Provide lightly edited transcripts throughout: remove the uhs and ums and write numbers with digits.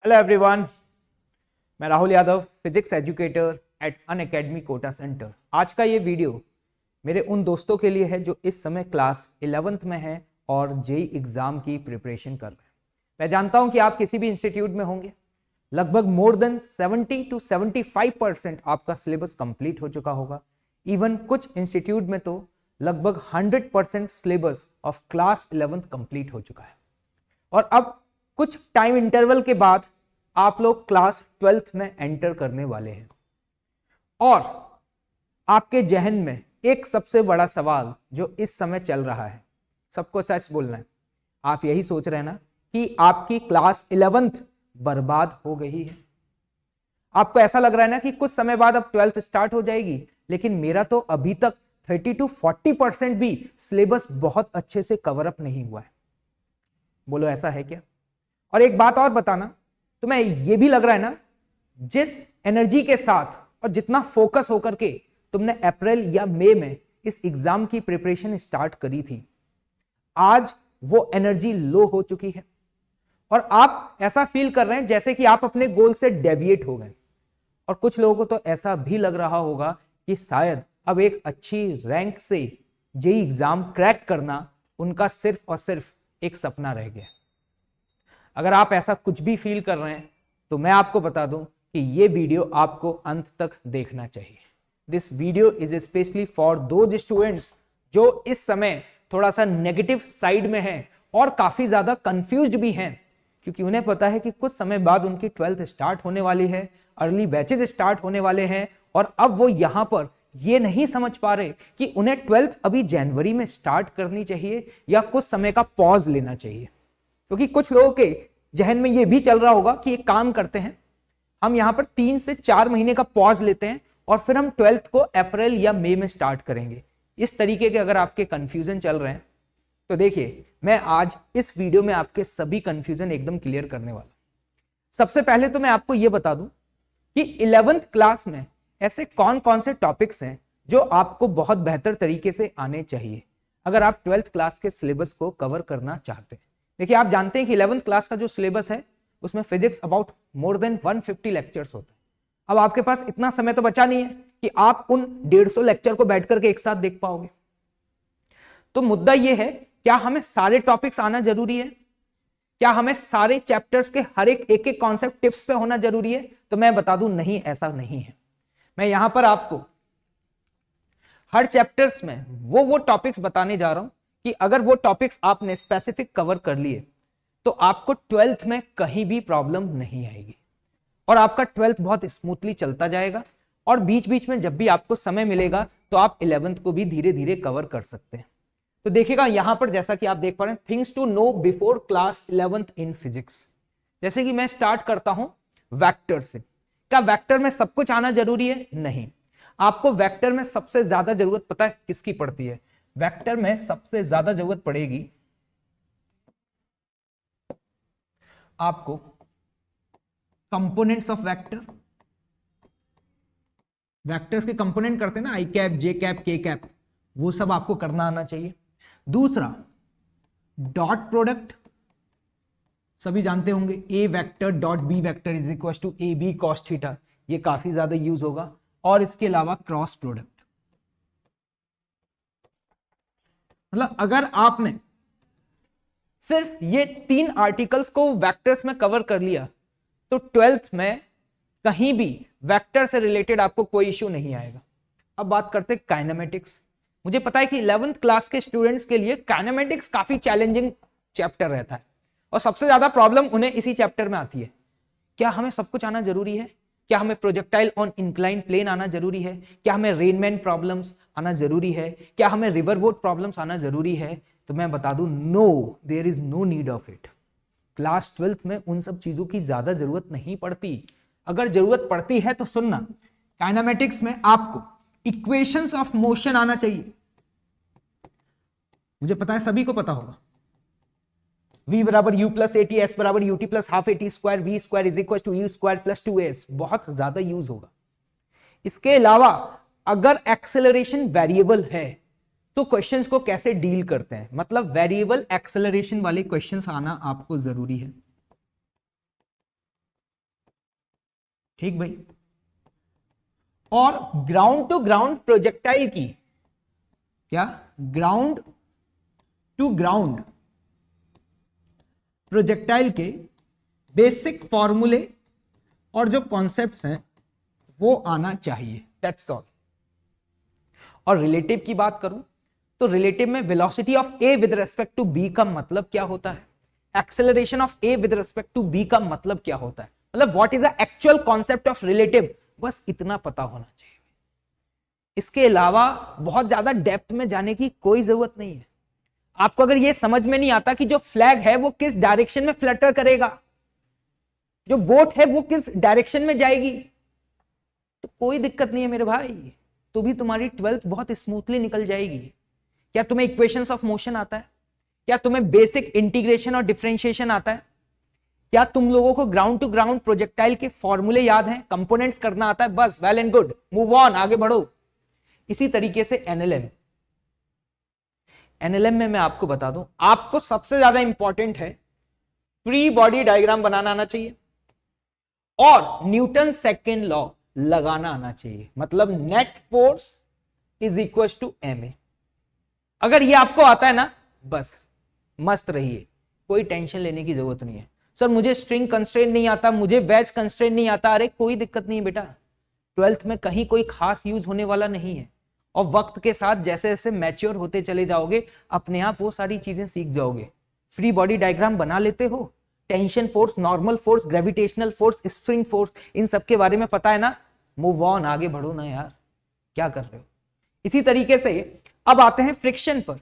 Hello everyone, मैं Rahul Yadav, physics educator at Unacademy Kota centre. आज का ये वीडियो मेरे उन दोस्तों के लिए है जो इस समय क्लास 11th में हैं और जेई एग्जाम की प्रिपरेशन कर रहे हैं। मैं जानता हूं कि आप किसी भी इंस्टीट्यूट में होंगे, लगभग मोर देन 70 to 75% आपका सिलेबस कंप्लीट हो चुका होगा। इवन कुछ इंस्टीट्यूट में तो लगभग 100% syllabus of class 11th complete हो चुका है और अब कुछ टाइम इंटरवल के बाद आप लोग क्लास 12th में एंटर करने वाले हैं और आपके जहन में एक सबसे बड़ा सवाल जो इस समय चल रहा है, सबको सच बोलना है, आप यही सोच रहे हैं ना कि आपकी क्लास 11th बर्बाद हो गई है। आपको ऐसा लग रहा है ना कि कुछ समय बाद अब 12th स्टार्ट हो जाएगी, लेकिन मेरा तो अभी तक 30 to 40% भी सिलेबस बहुत अच्छे से कवर अप नहीं हुआ है। बोलो ऐसा है क्या? और एक बात और बताना, तुम्हें यह भी लग रहा है ना, जिस एनर्जी के साथ और जितना फोकस होकर के तुमने अप्रैल या मई में इस एग्जाम की प्रिपरेशन स्टार्ट करी थी, आज वो एनर्जी लो हो चुकी है और आप ऐसा फील कर रहे हैं जैसे कि आप अपने गोल से डेविएट हो गए। और कुछ लोगों को तो ऐसा भी लग रहा होगा कि शायद अब एक अच्छी रैंक से जेईई एग्जाम क्रैक करना उनका सिर्फ और सिर्फ एक सपना रह गया। अगर आप ऐसा कुछ भी फील कर रहे हैं तो मैं आपको बता दूं कि ये वीडियो आपको अंत तक देखना चाहिए। This video is specially for those students जो इस समय थोड़ा सा नेगेटिव साइड में हैं और काफी ज्यादा कंफ्यूज्ड भी हैं, क्योंकि उन्हें पता है कि कुछ समय बाद उनकी 12th स्टार्ट होने वाली है, अर्ली बैचेस स्टार्ट होने वाले हैं और अब वो यहां पर ये नहीं समझ पा रहे कि उन्हें 12th अभी जनवरी में स्टार्ट करनी चाहिए या कुछ समय का पॉज लेना चाहिए। क्योंकि कुछ लोगों के जहन में यह भी चल रहा होगा कि एक काम करते हैं, हम यहां पर 3 से 4 महीने का पॉज लेते हैं और फिर हम 12th को अप्रैल या मई में स्टार्ट करेंगे। इस तरीके के अगर आपके कंफ्यूजन चल रहे हैं तो देखिए, मैं आज इस वीडियो में आपके सभी कंफ्यूजन एकदम क्लियर करने वाला। सबसे पहले तो मैं आपको यह बता दूं कि 11th क्लास में ऐसे कौन कौन से टॉपिक्स हैं जो आपको बहुत बेहतर तरीके से आने चाहिए अगर आप 12th क्लास के सिलेबस को कवर करना चाहते हैं। देखिए, आप जानते हैं कि 11th क्लास का जो सिलेबस है उसमें physics about more than 150 lectures होते हैं। अब आपके पास इतना समय तो बचा नहीं है कि आप उन 150 लेक्चर को बैठ करके एक साथ देख पाओगे। तो मुद्दा यह है, क्या हमें सारे टॉपिक्स आना जरूरी है? क्या हमें सारे चैप्टर्स के हर एक कॉन्सेप्ट टिप्स पे होना जरूरी है? तो मैं बता दूं, नहीं, ऐसा नहीं है। मैं यहां पर आपको हर चैप्टर्स में वो टॉपिक्स बताने जा रहा हूं कि अगर वो टॉपिक्स आपने स्पेसिफिक कवर कर लिए तो आपको 12th में कहीं भी प्रॉब्लम नहीं आएगी और आपका 12th बहुत स्मूथली चलता जाएगा और बीच बीच में जब भी आपको समय मिलेगा तो आप 11th को भी धीरे धीरे कवर कर सकते हैं। तो देखिएगा यहां पर, जैसा कि आप देख पा रहे हैं, things to know before class 11th in physics. जैसे कि मैं स्टार्ट करता हूं वेक्टर से। क्या वेक्टर में सब कुछ आना जरूरी है? नहीं। आपको वेक्टर में सबसे ज्यादा जरूरत पता है किसकी पड़ती है? वेक्टर में सबसे ज्यादा जरूरत पड़ेगी आपको कंपोनेंट्स ऑफ वेक्टर। वेक्टर्स के कंपोनेंट करते हैं ना, आई कैप, जे कैप, के कैप, वो सब आपको करना आना चाहिए। दूसरा, डॉट प्रोडक्ट, सभी जानते होंगे, A vector dot B vector is equal to A B cos theta, ये काफी ज्यादा यूज होगा। और इसके अलावा क्रॉस प्रोडक्ट। मतलब अगर आपने सिर्फ ये 3 आर्टिकल्स को वेक्टर्स में कवर कर लिया तो 12th में कहीं भी वेक्टर से रिलेटेड आपको कोई इश्यू नहीं आएगा। अब बात करते हैं काइनेमेटिक्स। मुझे पता है कि 11th क्लास के स्टूडेंट्स के लिए काइनेमेटिक्स काफी चैलेंजिंग चैप्टर रहता है और सबसे ज्यादा प्रॉब्लम उन्हें इसी चैप्टर में आती है। क्या हमें सब कुछ आना जरूरी है? क्या हमें प्रोजेक्टाइल ऑन इंक्लाइन प्लेन आना जरूरी है? क्या हमें रेनमैन प्रॉब्लम्स आना जरूरी है? क्या हमें रिवर वोट प्रॉब्लम्स आना जरूरी है? तो मैं बता दूं, no, there is no need of it. Class 12th में उन सब चीजों की ज्यादा जरूरत नहीं पड़ती। अगर जरूरत पड़ती है तो सुनना, काइनेमेटिक्स में आपको इक्वेशंस ऑफ मोशन आना चाहिए। मुझे पता है सभी को पता होगा, v बराबर u plus A T, S बराबर U T plus half A T square, V square is equal to U square plus 2s, बहुत ज्यादा यूज होगा। इसके अलावा अगर एक्सेलरेशन वेरिएबल है तो क्वेश्चंस को कैसे डील करते हैं, मतलब वेरिएबल एक्सेलरेशन वाले क्वेश्चंस आना आपको जरूरी है। ठीक भाई। और ग्राउंड टू ग्राउंड प्रोजेक्टाइल की क्या, ग्राउंड टू ग्राउंड प्रोजेक्टाइल के बेसिक फॉर्मूले और जो कॉन्सेप्ट्स हैं वो आना चाहिए, दैट्स ऑल। और रिलेटिव की बात करूं तो रिलेटिव में velocity of A with respect to B का मतलब क्या होता है, acceleration of A with respect to B का मतलब क्या होता है, मतलब what is the actual concept of relative, बस इतना पता होना चाहिए। इसके अलावा बहुत ज्यादा डेप्थ में जाने की कोई जरूरत नहीं है। आपको अगर यह समझ में नहीं आता कि जो फ्लैग है वो किस डायरेक्शन में फ्लटर करेगा, जो बोट है वो किस डायरेक्शन में जाएगी, तो कोई दिक्कत नहीं है मेरे भाई, तो भी तुम्हारी 12th बहुत स्मूथली निकल जाएगी। क्या तुम्हें इक्वेशंस ऑफ मोशन आता है, क्या तुम्हें बेसिक इंटीग्रेशन और डिफरेंशिएशन आता है, क्या तुम लोगों को ग्राउंड टू ग्राउंड प्रोजेक्टाइल के फॉर्मूले याद हैं, कंपोनेंट्स करना आता है, बस well and good, move on, आगे बढ़ो। इसी तरीके से एनएलएम, एनएलएम में मैं आपको बता दूं, आपको सबसे ज्यादा इंपॉर्टेंट है फ्री बॉडी डायग्राम बनाना आना चाहिए और न्यूटन सेकेंड लॉ लगाना आना चाहिए, मतलब net force is equal to M A. अगर ये आपको आता है ना, बस मस्त रहिए, कोई टेंशन लेने की जरूरत नहीं है। सर मुझे स्ट्रिंग कंस्ट्रेंट नहीं आता, मुझे वेज कंस्ट्रेंट नहीं आता, अरे कोई दिक्कत नहीं है बेटा, 12th में कहीं कोई खास यूज होने वाला नहीं है। और वक्त के साथ जैसे जैसे मैच्योर होते चले जाओगे अपने आप वो सारी चीजें सीख जाओगे। फ्री बॉडी डायग्राम बना लेते हो, tension force, normal force, gravitational force, spring force, इन सब के बारे में पता है ना, मूव ऑन, आगे बढ़ो ना यार, क्या कर रहे हो। इसी तरीके से अब आते हैं फ्रिक्शन पर।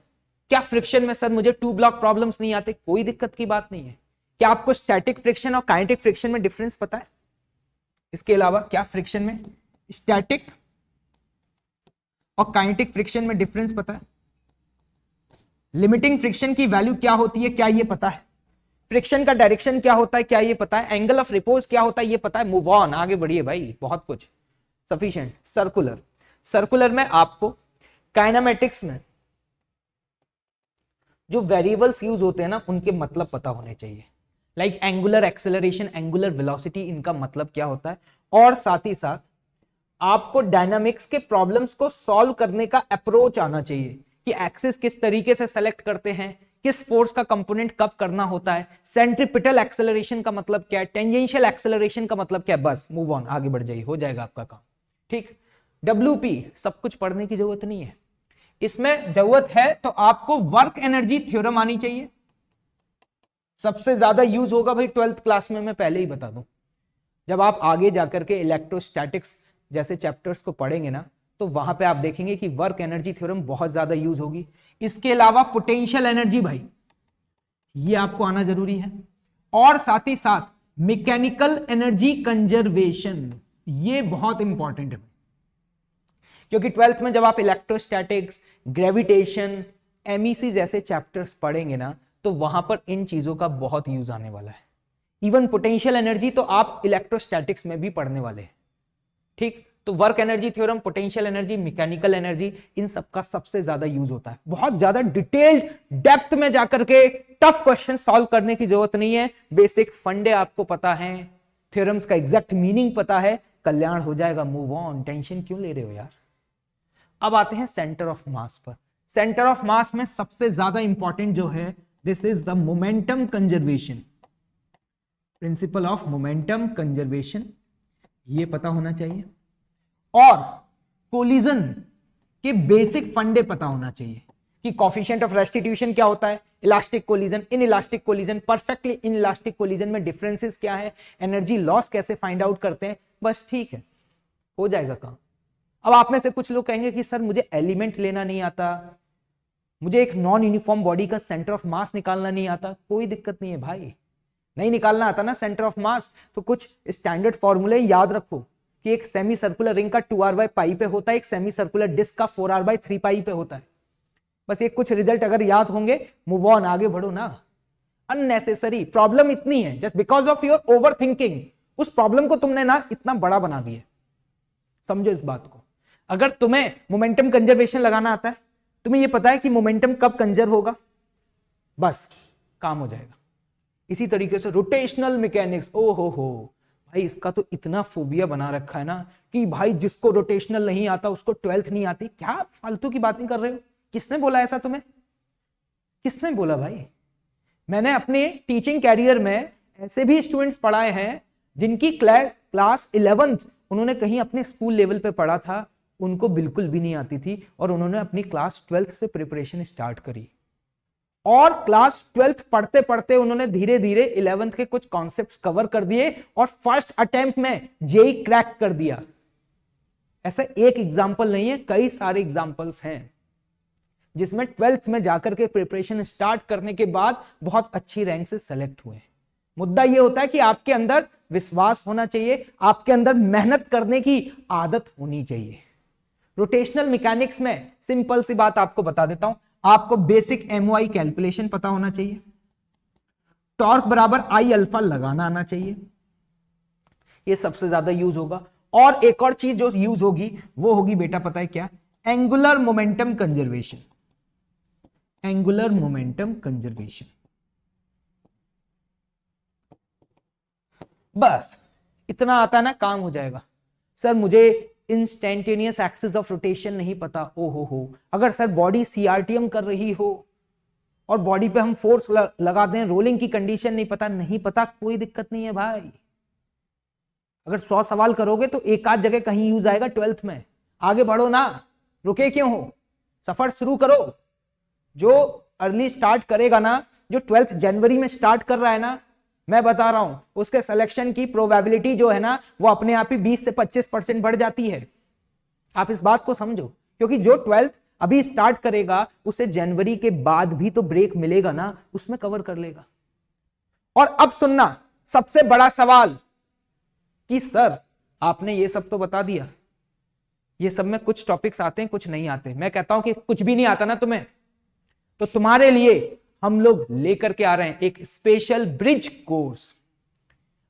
क्या फ्रिक्शन में सर मुझे टू ब्लॉक प्रॉब्लम्स नहीं आते, कोई दिक्कत की बात नहीं है। क्या आपको स्टैटिक फ्रिक्शन और काइनेटिक फ्रिक्शन में डिफरेंस पता है? इसके अलावा क्या फ्रिक्शन में स्टैटिक और काइनेटिक फ्रिक्शन में डिफरेंस पता है? लिमिटिंग फ्रिक्शन की वैल्यू क्या होती है, क्या ये पता है? फ्रिक्शन का डायरेक्शन क्या होता है, क्या ये पता है? एंगल ऑफ रिपोज क्या होता है, ये पता है? मूव ऑन, आगे बढ़िए भाई, बहुत कुछ सफिशिएंट। सर्कुलर, सर्कुलर में आपको काइनेमेटिक्स में जो वेरिएबल्स यूज होते हैं ना उनके मतलब पता होने चाहिए, like angular acceleration, angular velocity, इनका मतलब क्या होता है। और साथ ही साथ आपको डायनामिक्स के प्रॉब्लम्स को सॉल्व करने का अप्रोच आना चाहिए कि एक्सिस किस तरीके से सेलेक्ट करते हैं, किस फोर्स का कंपोनेंट कब करना होता है, सेंट्रीपिटल एक्सेलरेशन का मतलब क्या है, टेंजेंशियल एक्सेलरेशन का मतलब क्या है। बस मूव ऑन, आगे बढ़ जाइए, हो जाएगा आपका काम। ठीक, WP सब कुछ पढ़ने की जरूरत नहीं है, इसमें जरूरत है तो आपको वर्क एनर्जी थ्योरम आनी चाहिए, सबसे ज्यादा यूज होगा भाई 12th क्लास में, मैं पहले ही बता दूं। जब आप आगे जाकर के इलेक्ट्रोस्टैटिक्स जैसे चैप्टर्स को पढ़ेंगे ना तो वहां पे आप देखेंगे कि वर्क एनर्जी थ्योरम बहुत ज्यादा यूज होगी। इसके अलावा पोटेंशियल एनर्जी भाई, ये आपको आना जरूरी है। और साथ ही साथ मैकेनिकल एनर्जी कंजर्वेशन, ये बहुत इंपॉर्टेंट है क्योंकि 12th में जब आप इलेक्ट्रोस्टैटिक्स, ग्रेविटेशन, MEC जैसे चैप्टर्स पढ़ेंगे ना तो वहां पर इन चीजों का बहुत यूज आने वाला है। इवन पोटेंशियल एनर्जी तो आप इलेक्ट्रोस्टैटिक्स में भी पढ़ने वाले हैं। ठीक, तो work energy theorem, potential energy, mechanical energy, इन सब का सबसे ज्यादा यूज होता है। बहुत ज्यादा डिटेल्ड डेप्थ में जाकर के टफ क्वेश्चन सॉल्व करने की जरूरत नहीं है, बेसिक फंडे आपको पता है, थ्योरम्स का एग्जैक्ट मीनिंग पता है, कल्याण हो जाएगा। मूव ऑन, टेंशन क्यों ले रहे हो यार। अब आते हैं सेंटर ऑफ मास पर। सेंटर ऑफ मास में सबसे ज्यादा इंपॉर्टेंट जो है, this is the momentum conservation, principle of momentum conservation, ये पता होना चाहिए। और कोलिजन के बेसिक फंडे पता होना चाहिए कि कोफिशिएंट ऑफ रेस्टिट्यूशन क्या होता है, elastic collision, in elastic collision, perfectly in elastic collision में डिफरेंसेस क्या है, एनर्जी लॉस कैसे फाइंड आउट करते हैं। बस ठीक है, हो जाएगा काम। अब आप में से कुछ लोग कहेंगे कि सर मुझे एलिमेंट लेना नहीं आता, मुझे एक नॉन यूनिफॉर्म बॉडी का सेंटर ऑफ मास निकालना नहीं आता। कोई दिक्कत नहीं है भाई, नहीं निकालना आता ना सेंटर ऑफ मास तो कुछ स्टैंडर्ड फॉर्मूले याद रखो कि एक सेमी सर्कुलर रिंग का 2r पाई पे होता है, एक सेमी सर्कुलर डिस्क का 4r3 पाई पे होता है। बस ये कुछ रिजल्ट अगर याद होंगे, मूव ऑन, आगे बढ़ो ना। अननेसेसरी प्रॉब्लम इतनी है just because of your over thinking, उस प्रॉब्लम को तुमने ना इतना बड़ा बना दिया। समझो इस बात को। अगर तुम्हें मोमेंटम कंजर्वेशन लगाना आता है, तुम्हें यह पता है कि मोमेंटम कब कंजर्व होगा, बस काम हो जाएगा। इसी तरीके से रोटेशनल मैकेनिक्स, ओ हो भाई इसका तो इतना फोबिया बना रखा है ना कि भाई जिसको रोटेशनल नहीं आता उसको 12th नहीं आती। क्या फालतू की बातें कर रहे हो? किसने बोला ऐसा तुम्हें? किसने बोला भाई? मैंने अपने टीचिंग कैरियर में ऐसे भी स्टूडेंट्स पढ़ाए हैं जिनकी क्लास 11th उन्होंने कहीं अपने स्कूल लेवल पे पढ़ा था, उनको बिल्कुल भी नहीं आती थी और उन्होंने अपनी क्लास 12th से प्रिपरेशन स्टार्ट करी और क्लास 12th पढ़ते पढ़ते उन्होंने धीरे धीरे 11th के कुछ कॉन्सेप्ट्स कवर कर दिए और फर्स्ट अटेम्प्ट में जेई क्रैक कर दिया। ऐसा एक एग्जाम्पल नहीं है, कई सारे एग्जाम्पल्स हैं जिसमें 12th में जाकर के प्रिपरेशन स्टार्ट करने के बाद बहुत अच्छी रैंक से सेलेक्ट हुए। मुद्दा यह होता है कि आपके अंदर विश्वास होना चाहिए, आपके अंदर मेहनत करने की आदत होनी चाहिए। रोटेशनल मैकेनिक्स में सिंपल सी बात आपको बता देता हूं, आपको बेसिक एमओआई कैलकुलेशन पता होना चाहिए, टॉर्क बराबर आई अल्फा लगाना आना चाहिए, ये सबसे ज्यादा यूज होगा। और एक और चीज जो यूज होगी वो होगी बेटा पता है क्या? Angular momentum conservation. Angular momentum conservation, बस इतना आता है ना, काम हो जाएगा। सर मुझे इंस्टेंटेनियस एक्सिस ऑफ रोटेशन नहीं पता। ओ हो, अगर सर बॉडी सीआरटीएम कर रही हो और बॉडी पे हम फोर्स लगा दें, रोलिंग की कंडीशन नहीं पता, कोई दिक्कत नहीं है भाई। अगर 100 सवाल करोगे तो एक आध जगह कहीं यूज आएगा 12th में। आगे बढ़ो ना, रुके क्यों हो? सफर शुरू करो। जो अर्ली स्टार्ट करेगा ना, जो 12th जनवरी में स्टार्ट कर रहा है ना, मैं बता रहा हूं उसके सिलेक्शन की प्रोबेबिलिटी जो है ना वो अपने आप ही 20 से 25% बढ़ जाती है। आप इस बात को समझो, क्योंकि जो 12th अभी स्टार्ट करेगा उसे जनवरी के बाद भी तो ब्रेक मिलेगा ना, उसमें कवर कर लेगा। और अब सुनना सबसे बड़ा सवाल कि सर आपने ये सब तो बता दिया, ये सब में कुछ टॉपिक्स आते हैं कुछ नहीं आते। मैं कहता हूं कि कुछ भी नहीं आता ना तुम्हें, तो तुम्हारे लिए हम लोग लेकर के आ रहे हैं एक स्पेशल ब्रिज कोर्स।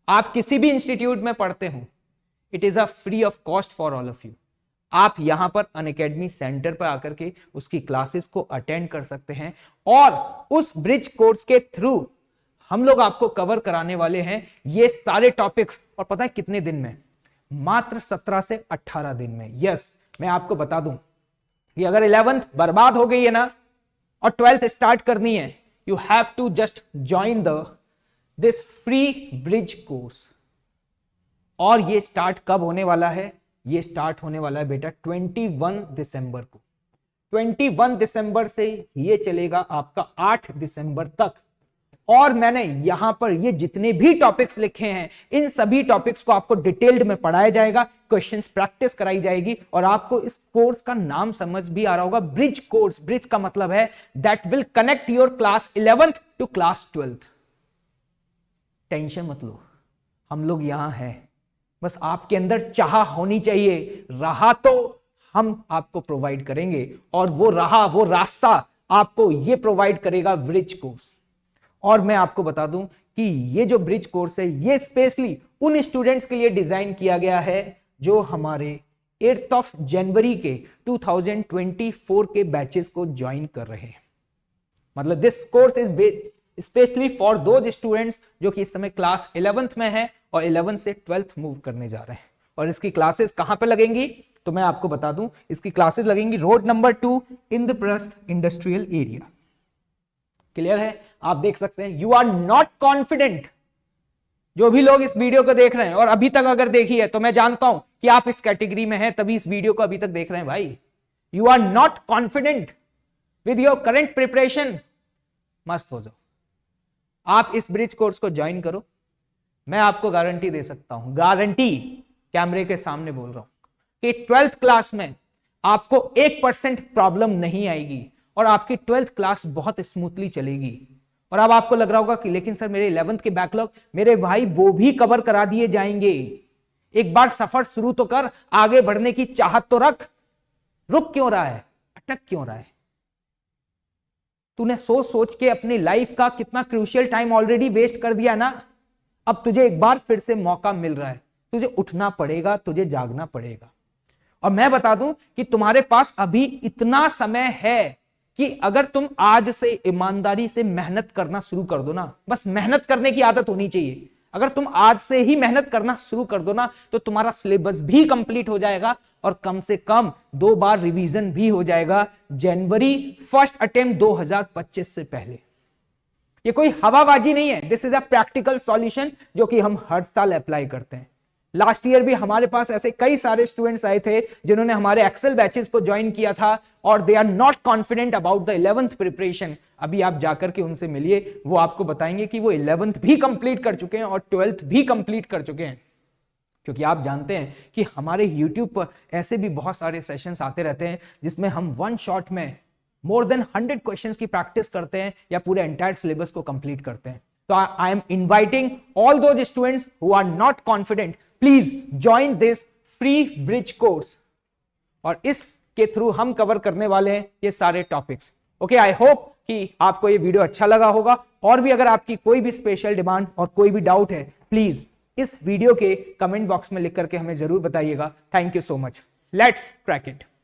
आप किसी भी इंस्टीट्यूट में पढ़ते हो, it is a free of cost for all of you. आप यहां पर अनअकैडमी सेंटर पर आकर के उसकी क्लासेस को अटेंड कर सकते हैं और उस ब्रिज कोर्स के थ्रू हम लोग आपको कवर कराने वाले हैं ये सारे टॉपिक्स। और पता है कितने दिन में? मात्र 17 से 18 दिन में। यस, मैं आपको बता दूं कि अगर 11th बर्बाद हो गई है ना और 12th स्टार्ट करनी है, you have to just join this free bridge course। और ये स्टार्ट कब होने वाला है? ये स्टार्ट होने वाला है बेटा 21 दिसंबर को। 21 दिसंबर से ये चलेगा आपका 8 दिसंबर तक। और मैंने यहां पर ये जितने भी टॉपिक्स लिखे हैं इन सभी टॉपिक्स को आपको डिटेल्ड में पढ़ाया जाएगा, क्वेश्चंस प्रैक्टिस कराई जाएगी और आपको इस कोर्स का नाम समझ भी आ रहा होगा, ब्रिज कोर्स। ब्रिज का मतलब है that will connect your class 11th to class 12th। Tension मत लो, हम लोग यहां हैं, बस आपके अंदर चाह होनी चाहिए। राह तो हम आपको प्रोवाइड करेंगे और वो राह, वो रास्ता आपको ये प्रोवाइड करेगा ब्रिज कोर्स। और मैं आपको बता दूं कि ये जो ब्रिज कोर्स है ये स्पेशली उन स्टूडेंट्स के लिए डिजाइन किया गया है जो हमारे 8th ऑफ जनवरी के 2024 के बैचेस को ज्वाइन कर रहे हैं। मतलब this course is specially for those students जो कि इस समय क्लास 11th में है और 11th से 12th मूव करने जा रहे हैं। और इसकी क्लासेस कहां पे लगेंगी तो मैं आपको बता दूं, इसकी क्लासेस लगेंगी road number 2 Indraprastha industrial area. Clear है? आप देख सकते हैं। यू आर नॉट कॉन्फिडेंट, जो भी लोग इस वीडियो को देख रहे हैं और अभी तक अगर देखी है तो मैं जानता हूं कि आप इस कैटेगरी में हैं, तभी इस वीडियो को अभी तक देख रहे हैं भाई। You are not confident with your current preparation, मस्त हो जाओ, आप इस ब्रिज कोर्स को ज्वाइन करो। मैं आपको गारंटी दे सकता हूं, गारंटी कैमरे के सामने बोल रहा हूं कि 12th क्लास में आपको 1% प्रॉब्लम नहीं आएगी और आपकी 12th क्लास बहुत स्मूथली चलेगी। और अब आपको लग रहा होगा कि लेकिन सर मेरे 11th के बैकलॉग, मेरे भाई वो भी कवर करा दिए जाएंगे। एक बार सफर शुरू तो कर, आगे बढ़ने की चाहत तो रख। रुक क्यों रहा है? अटक क्यों रहा है? तूने सोच सोच के अपनी लाइफ का कितना क्रूशियल टाइम ऑलरेडी वेस्ट कर दिया ना। अब तुझे एक बार फिर से मौका मिल रहा है, तुझे उठना पड़ेगा, तुझे जागना पड़ेगा। और मैं बता दूं कि तुम्हारे पास अभी इतना समय है कि अगर तुम आज से ईमानदारी से मेहनत करना शुरू कर दो ना, बस मेहनत करने की आदत होनी चाहिए। अगर तुम आज से ही मेहनत करना शुरू कर दो ना तो तुम्हारा सिलेबस भी कंप्लीट हो जाएगा और कम से कम 2 बार रिवीजन भी हो जाएगा जनवरी फर्स्ट अटेम्प्ट 2025 से पहले। ये कोई हवाबाजी नहीं है, this is a practical solution जो कि हम हर साल अप्लाई करते हैं। लास्ट ईयर भी हमारे पास ऐसे कई सारे स्टूडेंट्स आए थे जिन्होंने हमारे एक्सेल बैचेस को ज्वाइन किया था और they are not confident about the 11th preparation. अभी आप जाकर के उनसे मिलिए, वो आपको बताएंगे कि वो 11th भी कंप्लीट कर चुके हैं और 12th भी कंप्लीट कर चुके हैं। क्योंकि आप जानते हैं कि हमारे YouTube पर ऐसे भी बहुत सारे सेशंस आते रहते हैं जिसमें हम वन शॉट में मोर देन 100 क्वेश्चंस की प्रैक्टिस करते हैं या पूरे एंटायर सिलेबस को कंप्लीट करते हैं। तो I am inviting all those students who are not confident, please join this free bridge course और इसके थ्रू हम कवर करने वाले हैं ये सारे टॉपिक्स। ओके, आई होप कि आपको ये वीडियो अच्छा लगा होगा और भी अगर आपकी कोई भी स्पेशल डिमांड और कोई भी डाउट है प्लीज इस वीडियो के कमेंट बॉक्स में लिख करके हमें जरूर बताइएगा। Thank you so much, let's crack it.